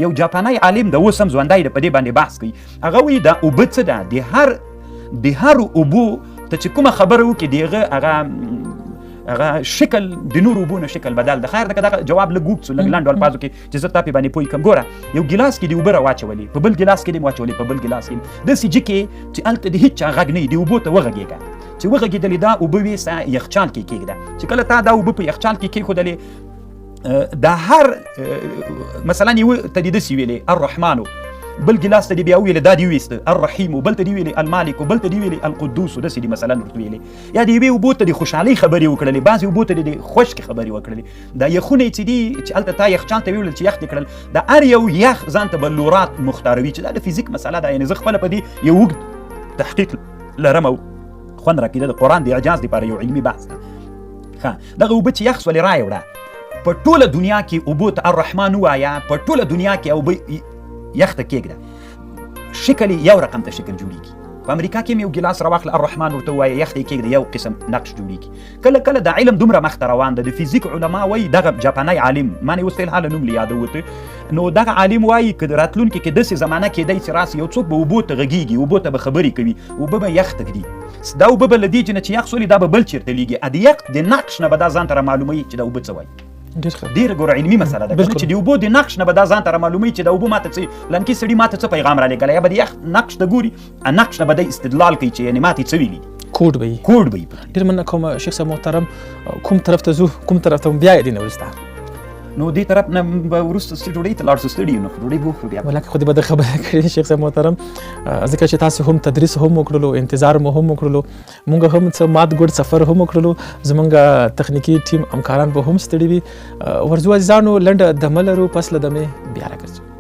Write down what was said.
یو جاپاني عالم د اوس هم ژوندی د په دې باندې بحث کوي. هغه وایي دا اوبه څه ده، د هر اوبو ته چې کومه خبره وکړي د هغه شکل د نور اوبو نه شکل بدل د خیر دغه جواب لږ اوږد سو لږ لنډ الفاظو کې چې زه تا پې باندې پوه کړم. ګوره یو ګیلاس کې د اوبه راواچولې، په بل ګیلاس کې دې واچولې، په بل ګیلاس کې داسې جګ کې چې هلته د هېڅ چا غږ نه وي، د اوبو ته وغږېږه چې وغږېدلې دا اوبه وې سه یخچال کې کېږده چې کله تا دا اوبه په یخچال کې کېښودلې دا هر مثلا یو ته دې داسې ویلې الرحمانو، بل ګیلاس ته دې بیا ویلې دا دې ویسته الرحیمو، بل ته دې ویلې المالکو، بل ته دې ویلې القدوسو، داسې دې مثلا ورته ویلې. یا د یوې اوبو ته د خوشحالۍ خبرې وکړلې، بعضې اوبو ته د خشکې خبرې وکړلې. دا یخونه چې دي چې هلته تا یخچال ته ویولل چې یخ دې کړل، د هر یو یخ ځان ته بلورات مختاروي چې دا د فزیک مسله ده. یعنې زه خپله په دې یو اوږد تحقیق لرم او خوند راکېده. د قرآن د اعجاز دپاره یو علمي بحث ده. دغه اوبه چې یخ سولې رایوړه، په ټوله دنیا کې اوبو ته الرحمن ووایه، په ټوله دنیا کې اوبه یخ ته کېږده، شکل یو رقم ته شکل جوړیږي. په امریکا کې یو ګیلاس راواخله الرحمن ورته ووایه یخ ته یې کېږده، یو قسم نقش جوړیږي. کله کله د علم دومره مخته روان ده، د فزیک علما وایي دغه جاپاني عالم ما نه اوس فلحاله نوم له یاده وته، نو دغه عالم وایي که د راتلونکي کې داسې زمانه کېدی چې راسي یو څوک به اوبو ته غږېږي، اوبو ته به خبرې کوي، اوبه به یخ ته ږدي، دا اوبه به له دې نه چې یخ سولي دا به بل چېرته لیږي، د یخ د نقش نه به دا ځان ته رامعلوموي چې دا اوبه څه وایي. ډېره ګوره علمي مسله ده چې د اوبو د نقش نه به دا ځان ته رامعلوموي چې د اوبو ماته څه لنکي سړي ماته څه پیغام رالیږلی، یا به د یخ نقش ته ګوري، نقش نه به دی استدلال کوي چې یعنې ماتې څه ویلي، کوډ به وي. ډېر مننه کوم شیخ صاحب محترم. کوم طرف ته ځو، کوم طرف ته بیا دې نه وروسته؟ نو دې طرف نه به وروسته ډوډۍ ته لاړ شو، ستړي یو، نو ډوډۍ به وخورو بیا. ولکه خو دې به د خبره کړې شیخ صاحب محترم، ځکه چې تاسو هم تدریس هم وکړلو، انتظار مو هم وکړلو، مونږ هم څه مات ګډ سفر هم وکړلو، زمونږ تخنیکي ټیم همکاران به هم ستړي وي. ورځو عزیزانو لنډه دمه لرو، پس له دمې بیا راګرځو.